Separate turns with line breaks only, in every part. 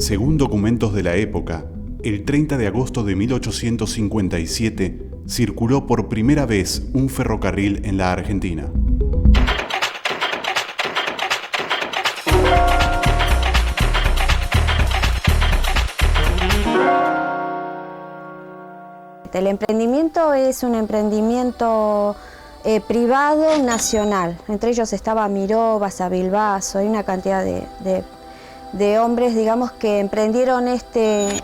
Según documentos de la época, el 30 de agosto de 1857 circuló por primera vez un ferrocarril en la Argentina.
El emprendimiento es un emprendimiento privado nacional. Entre ellos estaba Miró, Basavilbaso, hay una cantidad de hombres, digamos, que emprendieron este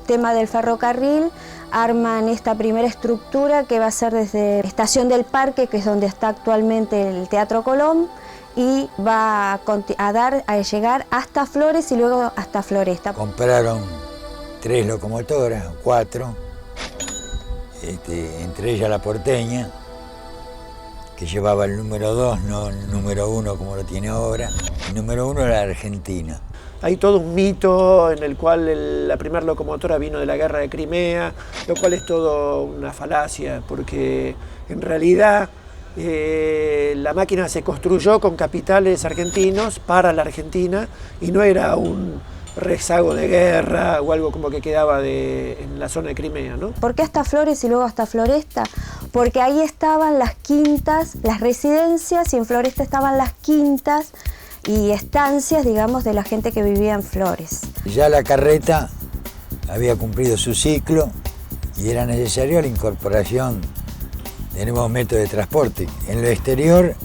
tema del ferrocarril, arman esta primera estructura que va a ser desde Estación del Parque, que es donde está actualmente el Teatro Colón, y va a llegar hasta Flores y luego hasta Floresta.
Compraron 3 locomotoras, 4, entre ellas la porteña, que llevaba el número 2, no el número 1 como lo tiene ahora. El número 1 era la Argentina.
Hay todo un mito en el cual la primera locomotora vino de la guerra de Crimea, lo cual es todo una falacia, porque en realidad la máquina se construyó con capitales argentinos para la Argentina y no era un rezago de guerra o algo como que quedaba en la zona de Crimea, ¿no?
¿Por qué hasta Flores y luego hasta Floresta? Porque ahí estaban las quintas, las residencias, y en Floresta estaban las quintas y estancias, digamos, de la gente que vivía en Flores.
Ya la carreta había cumplido su ciclo y era necesaria la incorporación de nuevos métodos de transporte. En lo exterior,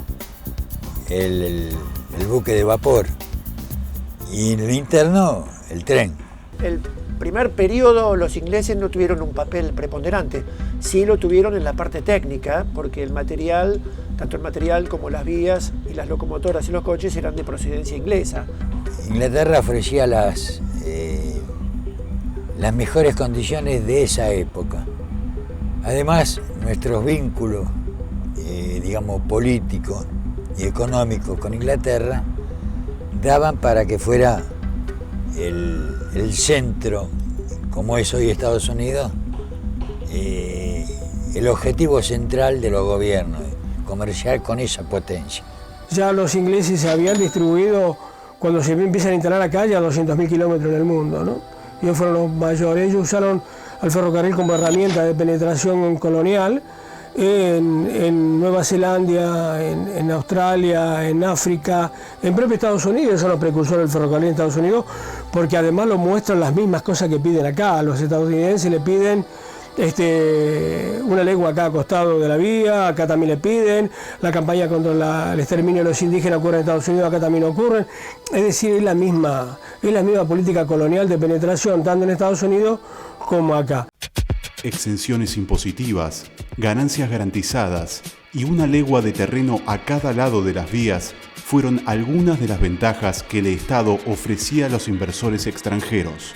el buque de vapor, y en lo interno, el tren.
El primer periodo los ingleses no tuvieron un papel preponderante, sí lo tuvieron en la parte técnica, porque el material, tanto el material como las vías y las locomotoras y los coches eran de procedencia inglesa.
Inglaterra ofrecía las mejores condiciones de esa época. Además, nuestros vínculos, digamos, políticos y económicos con Inglaterra daban para que fuera el centro, como es hoy Estados Unidos, el objetivo central de los gobiernos, comerciar con esa potencia.
Ya los ingleses se habían distribuido, cuando se empiezan a instalar acá, ya 200.000 kilómetros en el mundo, ¿no? Ellos fueron los mayores, ellos usaron al ferrocarril como herramienta de penetración colonial en Nueva Zelanda, en Australia, en África, en propio Estados Unidos. Son los precursores del ferrocarril en Estados Unidos, porque además lo muestran las mismas cosas que piden acá. Los estadounidenses le piden una legua a cada costado de la vía, acá también le piden, la campaña contra el exterminio de los indígenas ocurre en Estados Unidos, acá también ocurre. Es decir, es la misma política colonial de penetración, tanto en Estados Unidos como acá.
Exenciones impositivas, ganancias garantizadas y una legua de terreno a cada lado de las vías fueron algunas de las ventajas que el Estado ofrecía a los inversores extranjeros.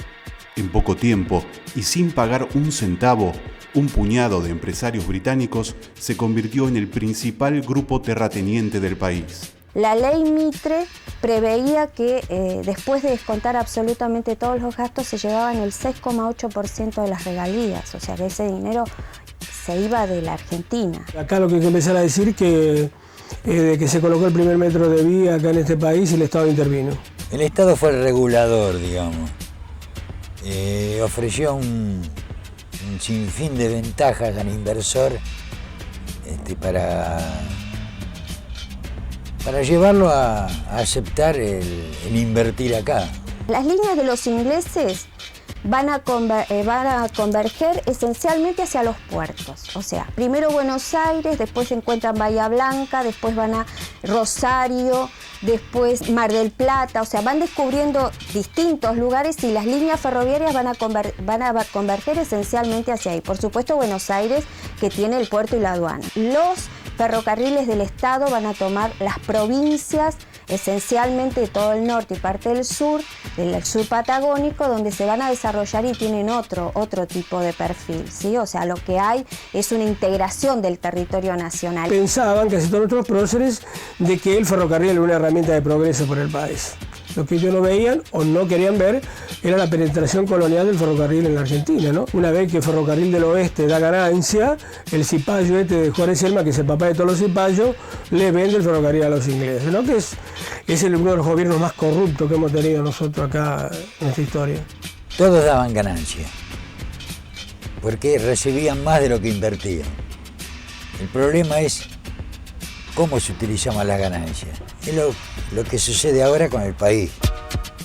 En poco tiempo y sin pagar un centavo, un puñado de empresarios británicos se convirtió en el principal grupo terrateniente del país.
La ley Mitre preveía que después de descontar absolutamente todos los gastos se llevaban el 6,8% de las regalías, o sea que ese dinero se iba de la Argentina.
Acá lo que hay que empezar a decir que desde que se colocó el primer metro de vía acá en este país, el Estado intervino. El
Estado fue el regulador, digamos. Ofreció un sinfín de ventajas al inversor para llevarlo a aceptar el invertir acá.
Las líneas de los ingleses van a converger esencialmente hacia los puertos. O sea, primero Buenos Aires, después se encuentran Bahía Blanca, después van a Rosario, después Mar del Plata. O sea, van descubriendo distintos lugares y las líneas ferroviarias van a converger esencialmente hacia ahí. Por supuesto, Buenos Aires, que tiene el puerto y la aduana. Los ferrocarriles del Estado van a tomar las provincias, esencialmente todo el norte y parte del sur patagónico, donde se van a desarrollar y tienen otro tipo de perfil, ¿sí? O sea, lo que hay es una integración del territorio nacional.
Pensaban casi todos nuestros próceres de que el ferrocarril era una herramienta de progreso para el país. Lo que ellos no veían o no querían ver era la penetración colonial del ferrocarril en la Argentina, ¿no? Una vez que el Ferrocarril del Oeste da ganancia, el cipayo de Juárez Celma, que es el papá de todos los cipayos, le vende el ferrocarril a los ingleses, ¿no? Que es uno de los gobiernos más corruptos que hemos tenido nosotros acá en esta historia.
Todos daban ganancia, porque recibían más de lo que invertían. El problema es cómo se utilizaban las ganancias. Es lo que sucede ahora con el país.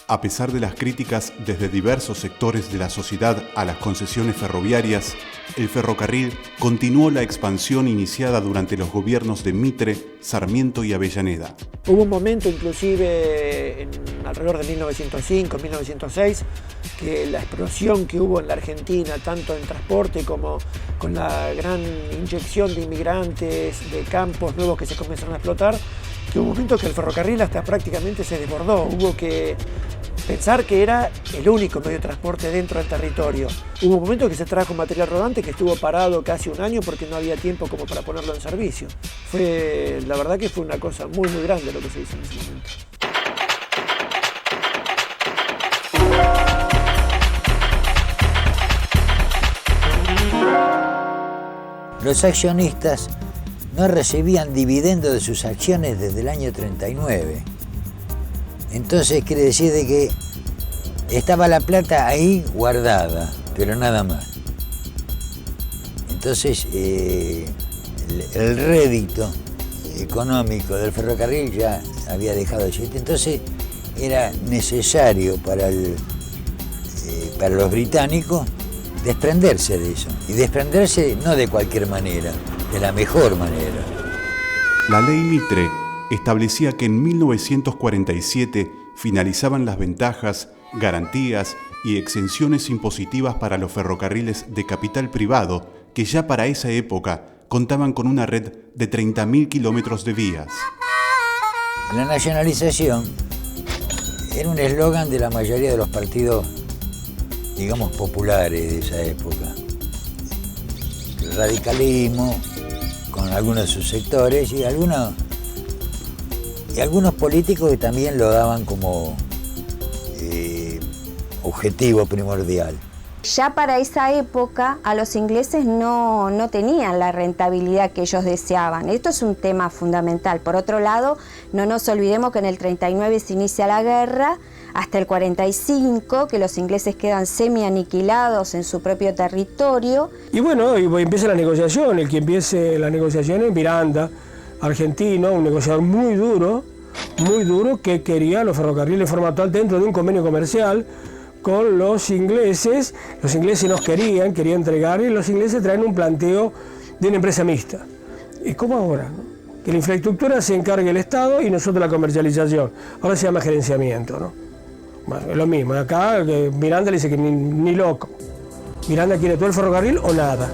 A pesar de las críticas desde diversos sectores de la sociedad a las concesiones ferroviarias, el ferrocarril continuó la expansión iniciada durante los gobiernos de Mitre, Sarmiento y Avellaneda.
Hubo un momento, inclusive alrededor de 1905, 1906, que la explosión que hubo en la Argentina, tanto en transporte como con la gran inyección de inmigrantes, de campos nuevos que se comenzaron a explotar, que hubo un momento que el ferrocarril hasta prácticamente se desbordó. Hubo que pensar que era el único medio de transporte dentro del territorio. Hubo un momento que se trajo material rodante que estuvo parado casi un año porque no había tiempo como para ponerlo en servicio. La verdad que fue una cosa muy grande lo que se hizo en ese momento.
Los accionistas no recibían dividendos de sus acciones desde el año 39. Entonces quiere decir de que estaba la plata ahí guardada, pero nada más. Entonces el rédito económico del ferrocarril ya había dejado de existir. Entonces era necesario para los británicos desprenderse de eso. Y desprenderse no de cualquier manera, de la mejor manera.
La ley Mitre establecía que en 1947 finalizaban las ventajas, garantías y exenciones impositivas para los ferrocarriles de capital privado, que ya para esa época contaban con una red de 30.000 kilómetros de vías.
La nacionalización era un eslogan de la mayoría de los partidos, digamos, populares de esa época. El radicalismo, con algunos de sus sectores, y algunos políticos que también lo daban como objetivo primordial.
Ya para esa época a los ingleses no tenían la rentabilidad que ellos deseaban. Esto es un tema fundamental. Por otro lado, no nos olvidemos que en el 39 se inicia la guerra, hasta el 45, que los ingleses quedan semi-aniquilados en su propio territorio. Y
bueno, y empieza la negociación. El que empiece la negociación es Miranda, argentino, un negociador muy duro, que quería los ferrocarriles de forma actual dentro de un convenio comercial con los ingleses. Los ingleses nos querían entregar, y los ingleses traen un planteo de una empresa mixta. ¿Y cómo ahora, no? Que la infraestructura se encargue el Estado y nosotros la comercialización. Ahora se llama gerenciamiento, ¿no? Bueno, es lo mismo. Acá Miranda le dice que ni loco. Miranda quiere todo el ferrocarril o nada.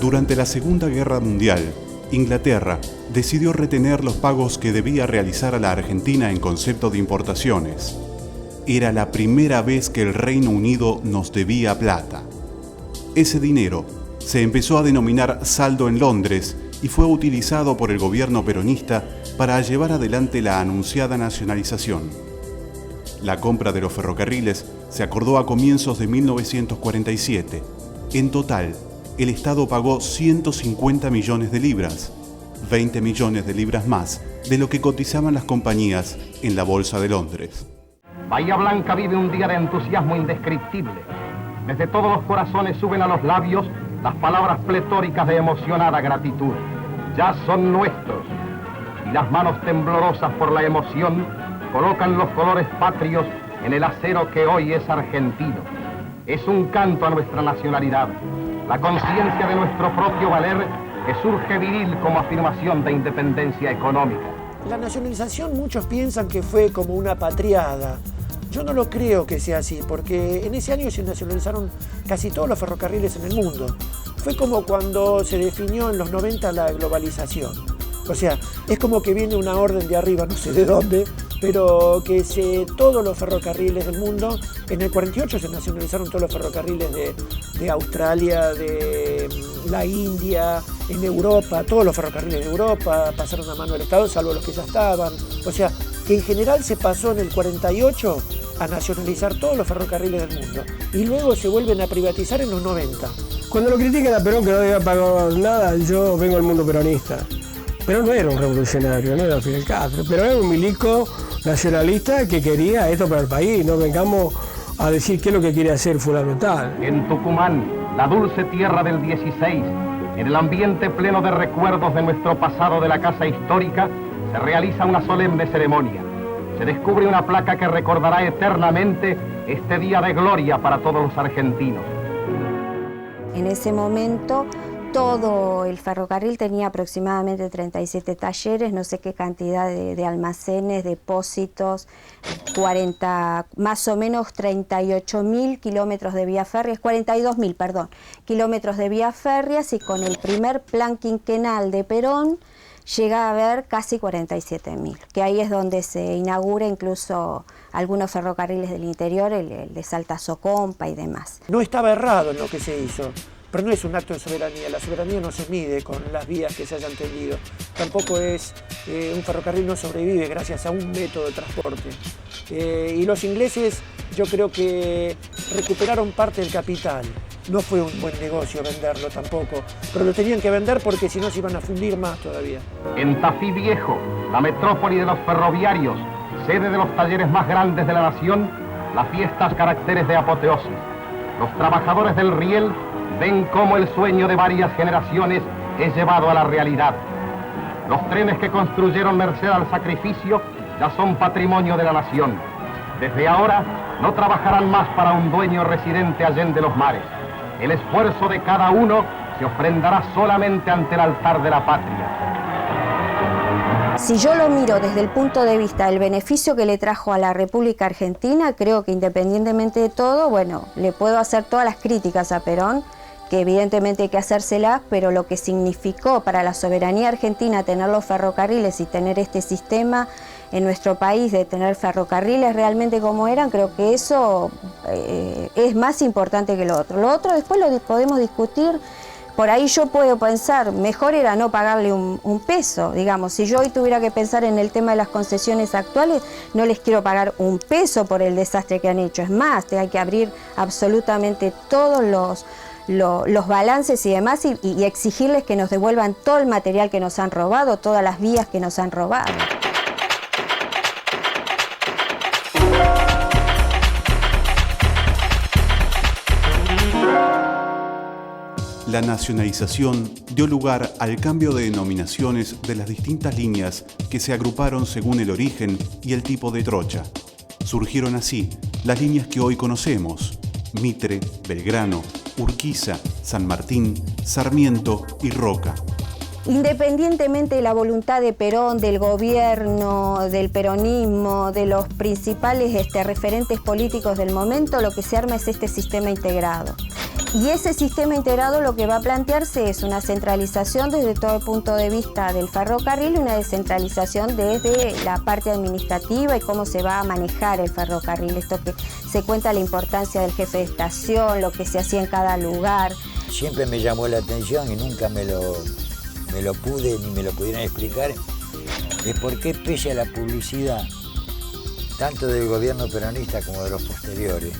Durante la Segunda Guerra Mundial, Inglaterra decidió retener los pagos que debía realizar a la Argentina en concepto de importaciones. Era la primera vez que el Reino Unido nos debía plata. Ese dinero se empezó a denominar saldo en Londres y fue utilizado por el gobierno peronista para llevar adelante la anunciada nacionalización. La compra de los ferrocarriles se acordó a comienzos de 1947. En total, el Estado pagó 150 millones de libras, 20 millones de libras más de lo que cotizaban las compañías en la Bolsa de Londres.
Bahía Blanca vive un día de entusiasmo indescriptible. Desde todos los corazones suben a los labios las palabras pletóricas de emocionada gratitud. Ya son nuestros. Y las manos temblorosas por la emoción colocan los colores patrios en el acero que hoy es argentino. Es un canto a nuestra nacionalidad, la conciencia de nuestro propio valer que surge viril como afirmación de independencia económica.
La nacionalización muchos piensan que fue como una patriada. Yo no lo creo que sea así, porque en ese año se nacionalizaron casi todos los ferrocarriles en el mundo. Fue como cuando se definió en los 90 la globalización. O sea, es como que viene una orden de arriba, no sé de dónde, pero que todos los ferrocarriles del mundo, en el 48 se nacionalizaron todos los ferrocarriles de Australia, de la India, en Europa, todos los ferrocarriles de Europa pasaron a mano del Estado, salvo los que ya estaban. O sea, que en general se pasó en el 48 a nacionalizar todos los ferrocarriles del mundo y luego se vuelven a privatizar en los 90.
Cuando lo critican a Perón que no había pagado nada, yo vengo del mundo peronista. Perón no era un revolucionario, no era Fidel Castro, pero era un milico nacionalista que quería esto para el país. No vengamos a decir qué es lo que quiere hacer fundamental.
En Tucumán, la dulce tierra del 16, en el ambiente pleno de recuerdos de nuestro pasado de la casa histórica, se realiza una solemne ceremonia. Se descubre una placa que recordará eternamente este día de gloria para todos los argentinos.
En ese momento todo el ferrocarril tenía aproximadamente 37 talleres, no sé qué cantidad de almacenes, depósitos, 40, más o menos 38.000 kilómetros de vías férreas, 42.000, perdón, kilómetros de vías férreas, y con el primer plan quinquenal de Perón llega a haber casi 47.000, que ahí es donde se inaugura incluso algunos ferrocarriles del interior, el de Salta a Socompa y demás.
No estaba errado en lo que se hizo, pero no es un acto de soberanía. La soberanía no se mide con las vías que se hayan tendido. Tampoco es, un ferrocarril no sobrevive gracias a un método de transporte. Y los ingleses, yo creo que recuperaron parte del capital. No fue un buen negocio venderlo tampoco, pero lo tenían que vender porque si no se iban a fundir más todavía.
En Tafí Viejo, la metrópoli de los ferroviarios, sede de los talleres más grandes de la nación, las fiestas caracteres de apoteosis. Los trabajadores del riel ven cómo el sueño de varias generaciones es llevado a la realidad. Los trenes que construyeron merced al sacrificio ya son patrimonio de la nación. Desde ahora no trabajarán más para un dueño residente allende los mares. El esfuerzo de cada uno se ofrendará solamente ante el altar de la patria.
Si yo lo miro desde el punto de vista del beneficio que le trajo a la República Argentina, creo que independientemente de todo, bueno, le puedo hacer todas las críticas a Perón, que evidentemente hay que hacérselas, pero lo que significó para la soberanía argentina tener los ferrocarriles y tener este sistema en nuestro país de tener ferrocarriles realmente como eran, creo que eso es más importante que lo otro. Lo otro después lo podemos discutir. Por ahí yo puedo pensar, mejor era no pagarle un peso, digamos, si yo hoy tuviera que pensar en el tema de las concesiones actuales, no les quiero pagar un peso por el desastre que han hecho. Es más, hay que abrir absolutamente todos los balances y demás y exigirles que nos devuelvan todo el material que nos han robado, todas las vías que nos han robado.
La nacionalización dio lugar al cambio de denominaciones de las distintas líneas que se agruparon según el origen y el tipo de trocha. Surgieron así las líneas que hoy conocemos: Mitre, Belgrano, Urquiza, San Martín, Sarmiento y Roca.
Independientemente de la voluntad de Perón, del gobierno, del peronismo, de los principales referentes políticos del momento, lo que se arma es este sistema integrado. Y ese sistema integrado lo que va a plantearse es una centralización desde todo el punto de vista del ferrocarril y una descentralización desde la parte administrativa y cómo se va a manejar el ferrocarril. Esto que se cuenta la importancia del jefe de estación, lo que se hacía en cada lugar.
Siempre me llamó la atención y nunca me lo pude ni me lo pudieron explicar, es por qué pese a la publicidad, tanto del gobierno peronista como de los posteriores,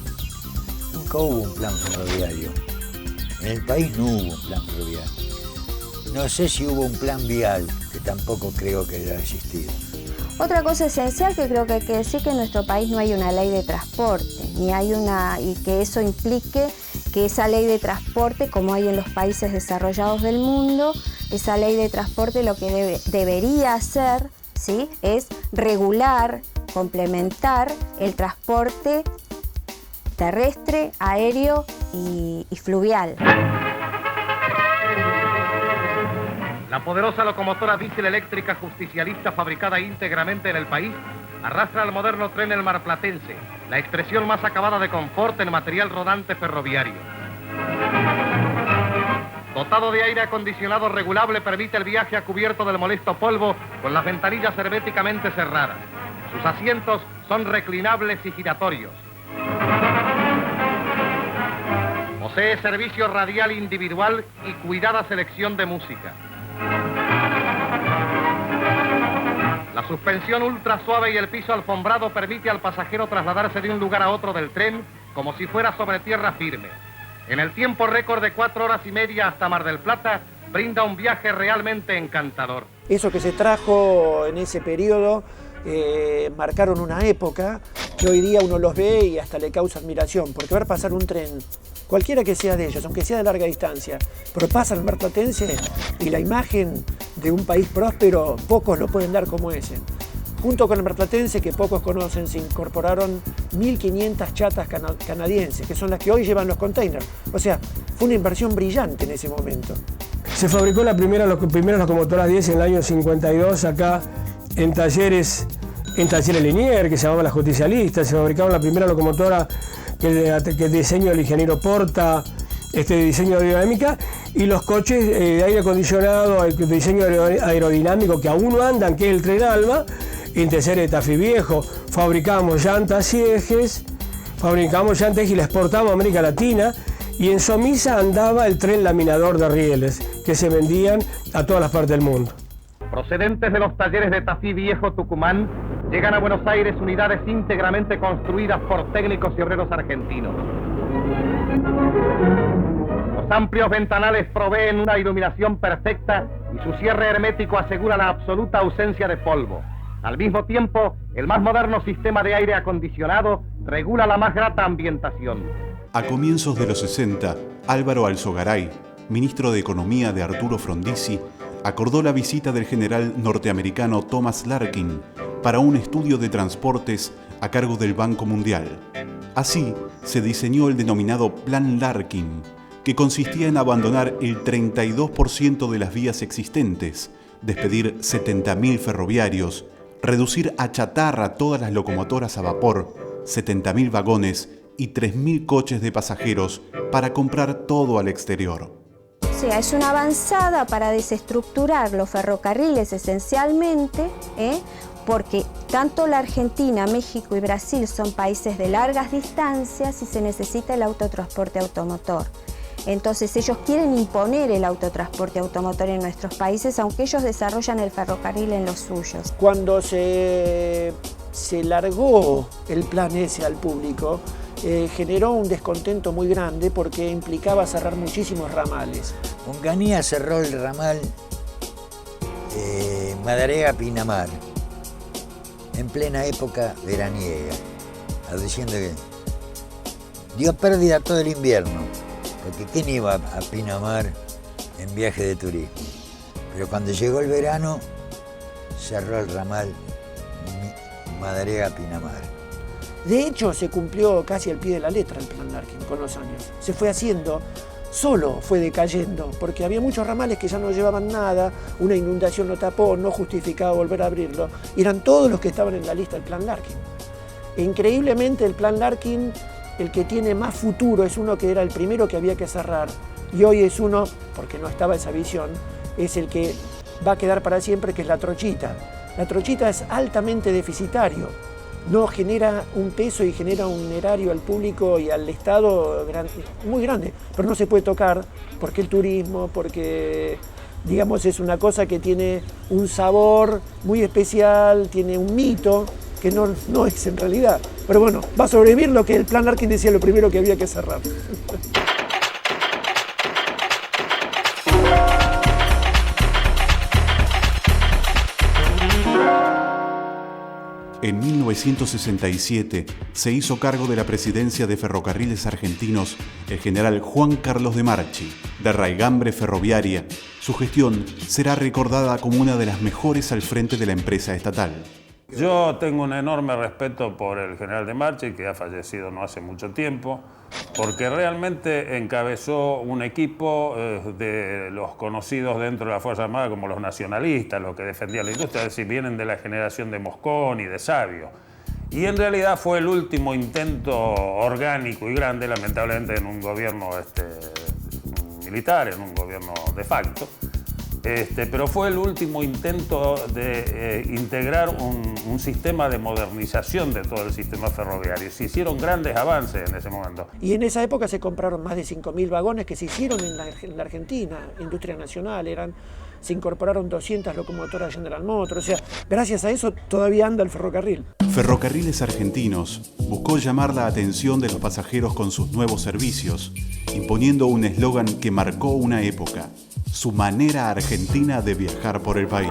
nunca hubo un plan ferroviario. En el país no hubo un plan ferroviario. No sé si hubo un plan vial, que tampoco creo que haya existido.
Otra cosa esencial que creo que hay que decir que en nuestro país no hay una ley de transporte, ni hay y que eso implique que esa ley de transporte, como hay en los países desarrollados del mundo, esa ley de transporte lo que debería hacer, ¿sí?, es regular, complementar el transporte terrestre, aéreo y fluvial.
La poderosa locomotora diésel eléctrica justicialista fabricada íntegramente en el país arrastra al moderno tren el marplatense, la expresión más acabada de confort en material rodante ferroviario. Dotado de aire acondicionado regulable, permite el viaje a cubierto del molesto polvo con las ventanillas herméticamente cerradas. Sus asientos son reclinables y giratorios. Posee servicio radial individual y cuidada selección de música. La La suspensión ultra suave y el piso alfombrado permite al pasajero trasladarse de un lugar a otro del tren como si fuera sobre tierra firme. En el tiempo récord de 4 horas y media hasta Mar del Plata, brinda un viaje realmente encantador.
Eso que se trajo en ese periodo marcaron una época que hoy día uno los ve y hasta le causa admiración, porque ver pasar un tren, cualquiera que sea de ellos, aunque sea de larga distancia, pero pasa el marplatense y la imagen de un país próspero, pocos lo pueden dar como ese. Junto con el marplatense, que pocos conocen, se incorporaron 1.500 chatas canadienses, que son las que hoy llevan los containers. O sea, fue una inversión brillante en ese momento.
Se fabricó las primeras locomotoras 10 en el año 52 acá en talleres Liniers, que se llamaban las Justicialistas. Se fabricaron la primera locomotora que diseño el ingeniero Porta, diseño de aerodinámica, y los coches de aire acondicionado, el diseño aerodinámico que aún no andan, que es el Tren Alba, en Tercera de Tafí Viejo. Fabricamos llantas y ejes, y la exportamos a América Latina, y en Somisa andaba el tren laminador de rieles, que se vendían a todas las partes del mundo.
Procedentes de los talleres de Tafí Viejo, Tucumán, llegan a Buenos Aires unidades íntegramente construidas por técnicos y obreros argentinos. Los amplios ventanales proveen una iluminación perfecta y su cierre hermético asegura la absoluta ausencia de polvo. Al mismo tiempo, el más moderno sistema de aire acondicionado regula la más grata ambientación.
A comienzos de los 60, Álvaro Alzogaray, ministro de Economía de Arturo Frondizi, acordó la visita del general norteamericano Thomas Larkin para un estudio de transportes a cargo del Banco Mundial. Así, se diseñó el denominado Plan Larkin, que consistía en abandonar el 32% de las vías existentes, despedir 70.000 ferroviarios, reducir a chatarra todas las locomotoras a vapor, 70.000 vagones y 3.000 coches de pasajeros para comprar todo al exterior.
O sea, es una avanzada para desestructurar los ferrocarriles esencialmente, porque tanto la Argentina, México y Brasil son países de largas distancias y se necesita el autotransporte automotor. Entonces ellos quieren imponer el autotransporte automotor en nuestros países, aunque ellos desarrollan el ferrocarril en los suyos.
Cuando se largó el plan ese al público, generó un descontento muy grande porque implicaba cerrar muchísimos ramales.
Onganía cerró el ramal Madariaga-Pinamar en plena época veraniega, diciendo que dio pérdida todo el invierno, porque ¿quién iba a Pinamar en viaje de turismo? Pero cuando llegó el verano, cerró el ramal Madariaga-Pinamar.
De hecho, se cumplió casi al pie de la letra el plan Larkin con los años. Se fue haciendo, solo fue decayendo, porque había muchos ramales que ya no llevaban nada, una inundación lo tapó, no justificaba volver a abrirlo, y eran todos los que estaban en la lista del plan Larkin. E increíblemente el plan Larkin, el que tiene más futuro, es uno que era el primero que había que cerrar, y hoy es uno, porque no estaba esa visión, es el que va a quedar para siempre, que es la trochita. La trochita es altamente deficitario. No genera un peso y genera un erario al público y al Estado muy grande, pero no se puede tocar porque el turismo, porque digamos es una cosa que tiene un sabor muy especial, tiene un mito que no es en realidad. Pero bueno, va a sobrevivir lo que el plan Larkin decía, lo primero que había que cerrar.
En 1967 se hizo cargo de la presidencia de Ferrocarriles Argentinos el general Juan Carlos de Marchi, de raigambre ferroviaria. Su gestión será recordada como una de las mejores al frente de la empresa estatal.
Yo tengo un enorme respeto por el general de Marchi, que ha fallecido no hace mucho tiempo, porque realmente encabezó un equipo de los conocidos dentro de la Fuerza Armada como los nacionalistas, los que defendían la industria, es decir, vienen de la generación de Mosconi, de Savio. Y en realidad fue el último intento orgánico y grande, lamentablemente en un gobierno militar, en un gobierno de facto, pero fue el último intento de integrar un sistema de modernización de todo el sistema ferroviario. Se hicieron grandes avances en ese momento.
Y en esa época se compraron más de 5.000 vagones que se hicieron en la Argentina, industria nacional, se incorporaron 200 locomotoras General Motors, o sea, gracias a eso todavía anda el ferrocarril.
Ferrocarriles Argentinos buscó llamar la atención de los pasajeros con sus nuevos servicios, imponiendo un eslogan que marcó una época: su manera argentina de viajar por el país.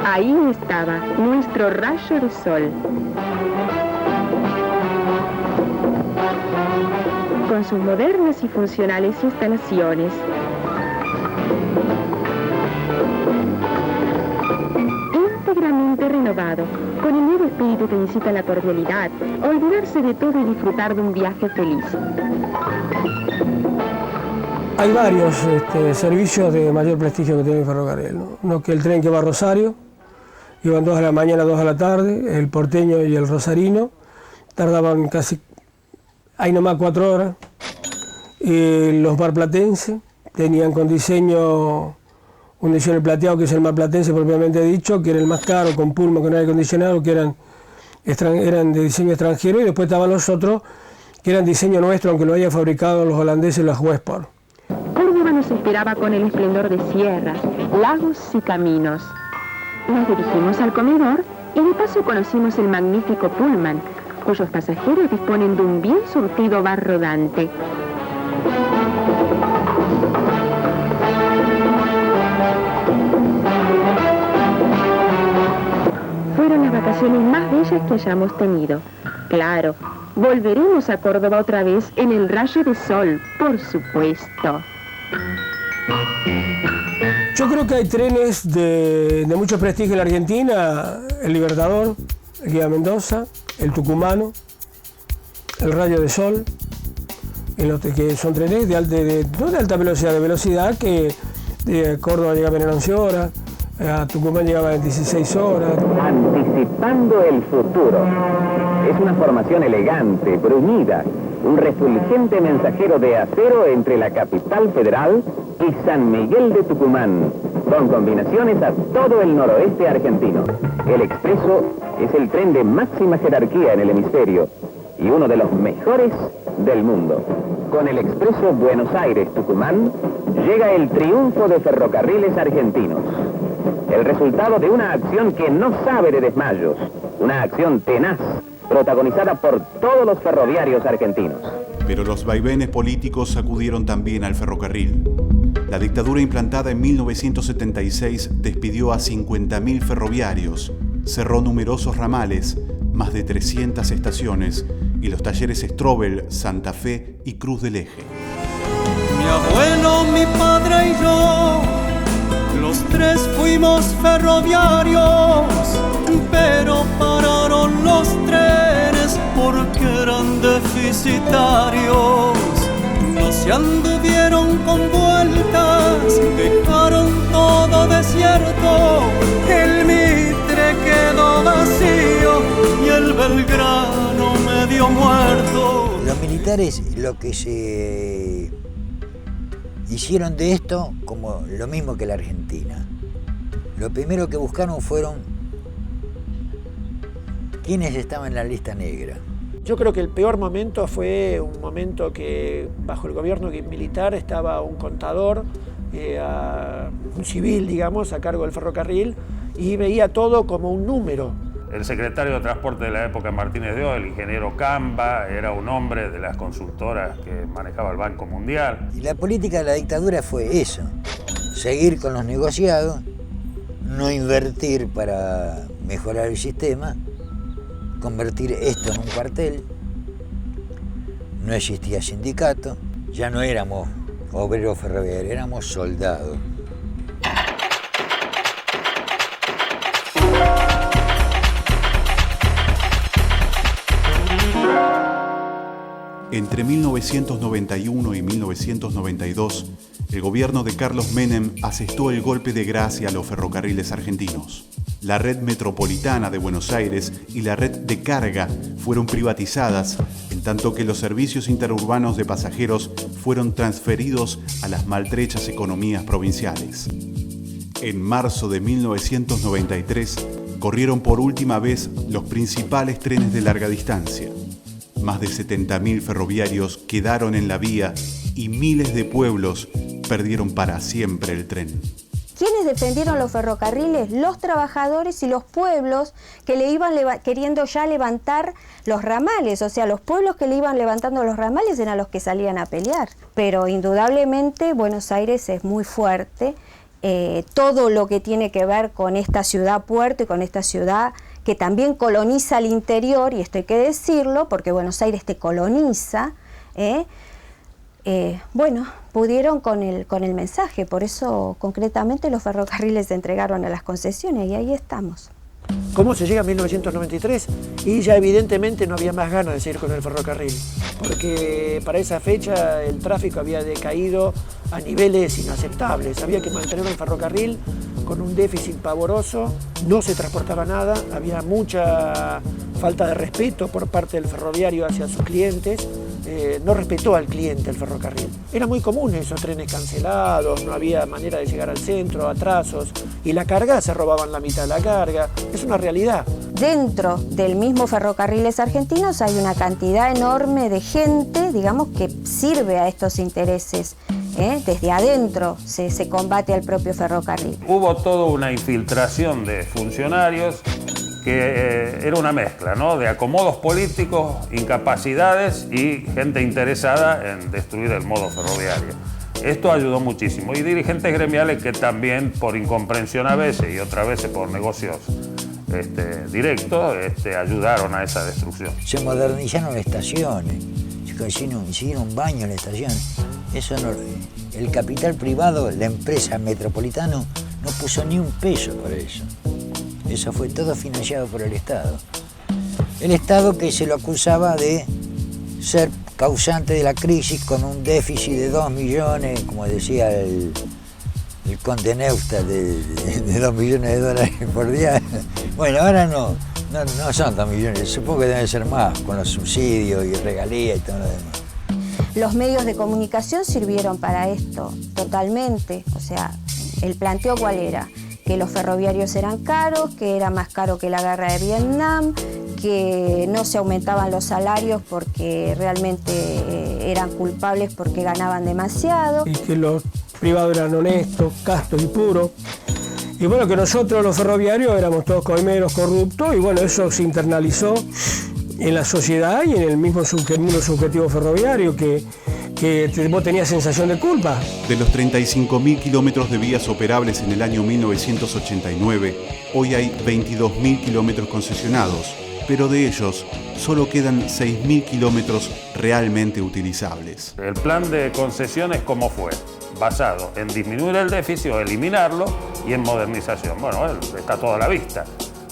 Ahí estaba nuestro rayo de sol, con sus modernas y funcionales instalaciones. Íntegramente renovado, con el nuevo espíritu que incita a la cordialidad, a olvidarse de todo y disfrutar de un viaje feliz.
Hay varios servicios de mayor prestigio que tiene el ferrocarril, ¿no? Uno que el tren que va a Rosario, iban 2 a la mañana, 2 a la tarde, el porteño y el rosarino, tardaban casi, ahí nomás 4 horas. Los marplatenses tenían con diseño, un diseño plateado, que es el marplatense propiamente dicho, que era el más caro, con pulmón, con aire acondicionado, que eran de diseño extranjero, y después estaban los otros, que eran diseño nuestro, aunque lo hayan fabricado los holandeses, los Westport.
Córdoba nos esperaba con el esplendor de sierras, lagos y caminos. Nos dirigimos al comedor y de paso conocimos el magnífico Pullman, cuyos pasajeros disponen de un bien surtido bar rodante. Fueron las vacaciones más bellas que hayamos tenido. Claro, volveremos a Córdoba otra vez en el rayo de sol, por supuesto.
Yo creo que hay trenes de mucho prestigio en la Argentina: el Libertador, el Guía Mendoza, el Tucumano, el Rayo de Sol, que son trenes no de alta velocidad, de velocidad, que de Córdoba llegaban en 11 horas, a Tucumán llegaban en 16 horas.
Anticipando el futuro. Es una formación elegante, bruñida, un refulgente mensajero de acero entre la capital federal y San Miguel de Tucumán, con combinaciones a todo el noroeste argentino. El Expreso es el tren de máxima jerarquía en el hemisferio y uno de los mejores del mundo. Con el Expreso Buenos Aires-Tucumán llega el triunfo de Ferrocarriles Argentinos. El resultado de una acción que no sabe de desmayos, una acción tenaz, protagonizada por todos los ferroviarios argentinos.
Pero los vaivenes políticos sacudieron también al ferrocarril. La dictadura implantada en 1976 despidió a 50.000 ferroviarios, cerró numerosos ramales, más de 300 estaciones y los talleres Strobel, Santa Fe y Cruz del Eje.
Mi abuelo, mi padre y yo, los tres fuimos ferroviarios, pero pararon los trenes porque eran deficitarios. No se anduvieron con vueltas, dejaron todo desierto, el Mitre quedó vacío y el Belgrano medio muerto.
Los militares lo que se hicieron de esto, como lo mismo que la Argentina. Lo primero que buscaron fueron quiénes estaban en la lista negra.
Yo creo que el peor momento fue un momento que bajo el gobierno militar estaba un contador, un civil, digamos, a cargo del ferrocarril, y veía todo como un número.
El secretario de Transporte de la época, Martínez de Oz, el ingeniero Camba, era un hombre de las consultoras que manejaba el Banco Mundial.
Y la política de la dictadura fue eso: seguir con los negociados, no invertir para mejorar el sistema, convertir esto en un cuartel. No existía sindicato, ya no éramos obreros ferroviarios, éramos soldados.
Entre 1991 y 1992, el gobierno de Carlos Menem asestó el golpe de gracia a los ferrocarriles argentinos. La red metropolitana de Buenos Aires y la red de carga fueron privatizadas, en tanto que los servicios interurbanos de pasajeros fueron transferidos a las maltrechas economías provinciales. En marzo de 1993 corrieron por última vez los principales trenes de larga distancia. Más de 70.000 ferroviarios quedaron en la vía y miles de pueblos perdieron para siempre el tren.
¿Quiénes defendieron los ferrocarriles? Los trabajadores y los pueblos que le iban queriendo ya levantar los ramales. O sea, los pueblos que le iban levantando los ramales eran los que salían a pelear. Pero indudablemente Buenos Aires es muy fuerte. Todo lo que tiene que ver con esta ciudad puerto y con esta ciudad que también coloniza el interior, y esto hay que decirlo porque Buenos Aires te coloniza, bueno, pudieron con el mensaje, por eso concretamente los ferrocarriles se entregaron a las concesiones y ahí estamos.
¿Cómo se llega a 1993? Y ya evidentemente no había más ganas de seguir con el ferrocarril, porque para esa fecha el tráfico había decaído a niveles inaceptables. Había que mantener un ferrocarril con un déficit pavoroso, no se transportaba nada, había mucha falta de respeto por parte del ferroviario hacia sus clientes. No respetó al cliente el ferrocarril. Era muy común esos trenes cancelados, no había manera de llegar al centro, atrasos, y la carga, se robaban la mitad de la carga. Es una realidad.
Dentro del mismo Ferrocarriles Argentinos hay una cantidad enorme de gente, digamos, que sirve a estos intereses. Desde adentro se combate al propio ferrocarril.
Hubo toda una infiltración de funcionarios que era una mezcla, ¿no?, de acomodos políticos, incapacidades y gente interesada en destruir el modo ferroviario. Esto ayudó muchísimo. Y dirigentes gremiales que también, por incomprensión a veces y otras veces por negocios directos, ayudaron a esa destrucción.
Se modernizaron estaciones, se hicieron baños en las estaciones. Eso no, el capital privado, la empresa Metropolitano, no puso ni un peso por eso. Eso fue todo financiado por el Estado. El Estado que se lo acusaba de ser causante de la crisis con un déficit de 2 millones, como decía el conde Neustadt, de 2 millones de dólares por día. Bueno, ahora no son 2 millones, supongo que deben ser más, con los subsidios y regalías y todo lo demás.
Los medios de comunicación sirvieron para esto, totalmente. O sea, el planteo ¿cuál era? Que los ferroviarios eran caros, que era más caro que la guerra de Vietnam, que no se aumentaban los salarios porque realmente eran culpables porque ganaban demasiado.
Y que los privados eran honestos, castos y puros. Y bueno, que nosotros los ferroviarios éramos todos coimeros, corruptos, y bueno, eso se internalizó en la sociedad y en el mismo mundo subjetivo ferroviario, que vos tenías sensación de culpa.
De los 35.000 kilómetros de vías operables en el año 1989, hoy hay 22.000 kilómetros concesionados, pero de ellos solo quedan 6.000 kilómetros realmente utilizables.
El plan de concesiones, ¿cómo fue? Basado en disminuir el déficit o eliminarlo y en modernización. Bueno, está todo a la vista.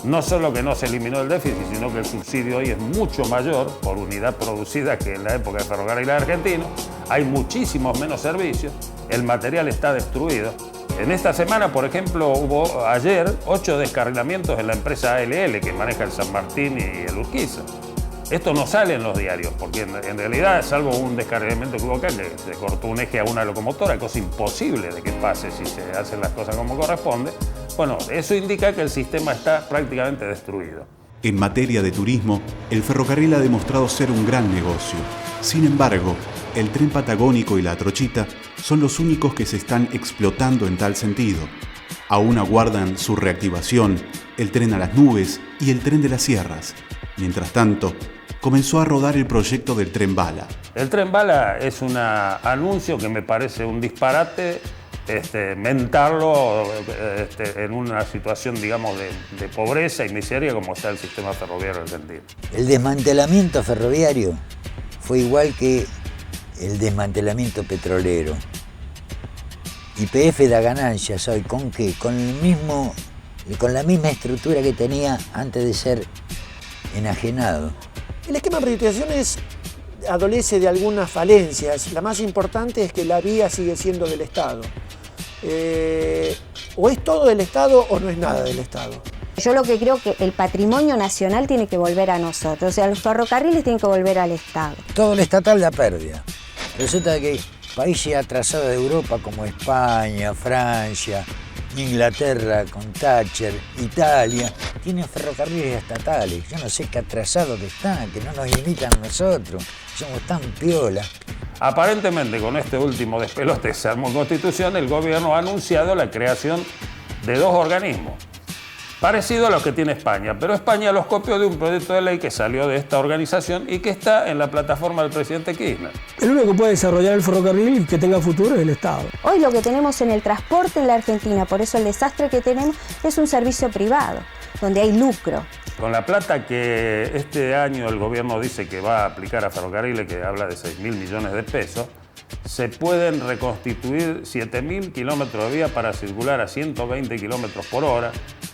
No solo que no se eliminó el déficit, sino que el subsidio hoy es mucho mayor por unidad producida que en la época de Ferrocarriles Argentinos. Hay muchísimos menos servicios, el material está destruido. En esta semana, por ejemplo, hubo ayer 8 descarrilamientos en la empresa ALL que maneja el San Martín y el Urquiza. Esto no sale en los diarios, porque en realidad, salvo un descarrilamiento que hubo acá, que se cortó un eje a una locomotora, cosa imposible de que pase si se hacen las cosas como corresponde. Bueno, eso indica que el sistema está prácticamente destruido.
En materia de turismo, el ferrocarril ha demostrado ser un gran negocio. Sin embargo, el tren patagónico y la trochita son los únicos que se están explotando en tal sentido. Aún aguardan su reactivación, el tren a las nubes y el tren de las sierras. Mientras tanto, comenzó a rodar el proyecto del tren bala.
El tren bala es un anuncio que me parece un disparate mentarlo en una situación, digamos, de pobreza y miseria como está el sistema ferroviario argentino. El
desmantelamiento ferroviario fue igual que el desmantelamiento petrolero. YPF da ganancias hoy, ¿con qué? Con la misma estructura que tenía antes de ser enajenado.
El esquema de privatizaciones adolece de algunas falencias. La más importante es que la vía sigue siendo del Estado. O es todo del Estado o no es nada del Estado.
Yo lo que creo que el patrimonio nacional tiene que volver a nosotros, o sea, los ferrocarriles tienen que volver al Estado.
Todo lo estatal da pérdida. Resulta que países atrasados de Europa como España, Francia, Inglaterra con Thatcher, Italia, tienen ferrocarriles estatales. Yo no sé qué atrasados que están, que no nos imitan a nosotros. Somos tan piola.
Aparentemente, con este último despelote que se armó en Constitución, el gobierno ha anunciado la creación de 2 organismos, parecido a los que tiene España, pero España los copió de un proyecto de ley que salió de esta organización y que está en la plataforma del presidente Kirchner.
El único que puede desarrollar el ferrocarril y que tenga futuro es el Estado.
Hoy lo que tenemos en el transporte en la Argentina, por eso el desastre que tenemos, es un servicio privado, donde hay lucro.
Con la plata que este año el gobierno dice que va a aplicar a ferrocarriles, que habla de 6.000 millones de pesos, se pueden reconstituir 7.000 kilómetros de vía para circular a 120 kilómetros por hora,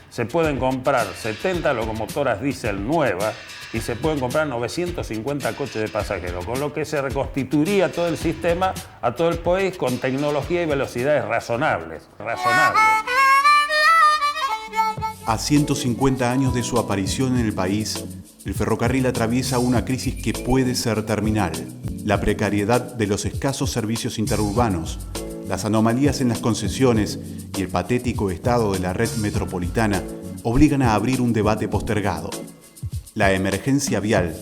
se pueden comprar 70 locomotoras diésel nuevas y se pueden comprar 950 coches de pasajeros, con lo que se reconstituiría todo el sistema a todo el país con tecnología y velocidades razonables.
A 150 años de su aparición en el país, el ferrocarril atraviesa una crisis que puede ser terminal. La precariedad de los escasos servicios interurbanos, las anomalías en las concesiones y el patético estado de la red metropolitana obligan a abrir un debate postergado. La emergencia vial,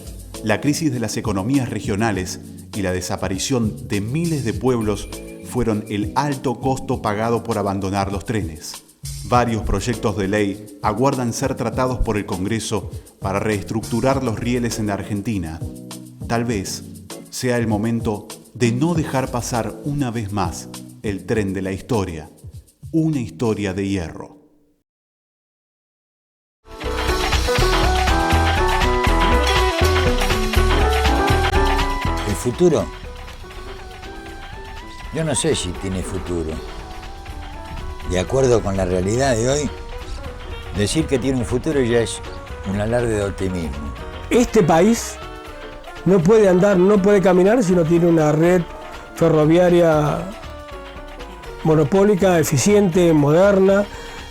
la crisis de las economías regionales y la desaparición de miles de pueblos fueron el alto costo pagado por abandonar los trenes. Varios proyectos de ley aguardan ser tratados por el Congreso para reestructurar los rieles en la Argentina. Tal vez sea el momento de no dejar pasar una vez más el tren de la historia, una historia de hierro.
El futuro, yo no sé si tiene futuro. De acuerdo con la realidad de hoy, decir que tiene un futuro ya es un alarde de optimismo.
Este país no puede andar, no puede caminar si no tiene una red ferroviaria monopólica, eficiente, moderna,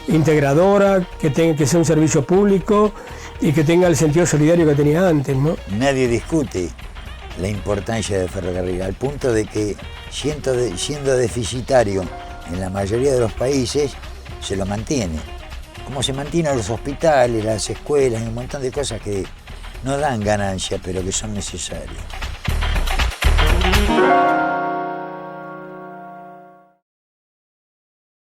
integradora, que sea un servicio público y que tenga el sentido solidario que tenía antes, ¿no?
Nadie discute la importancia del ferrocarril, al punto de que siendo deficitario en la mayoría de los países, se lo mantiene. Como se mantienen los hospitales, las escuelas y un montón de cosas que no dan ganancia, pero que son necesarias.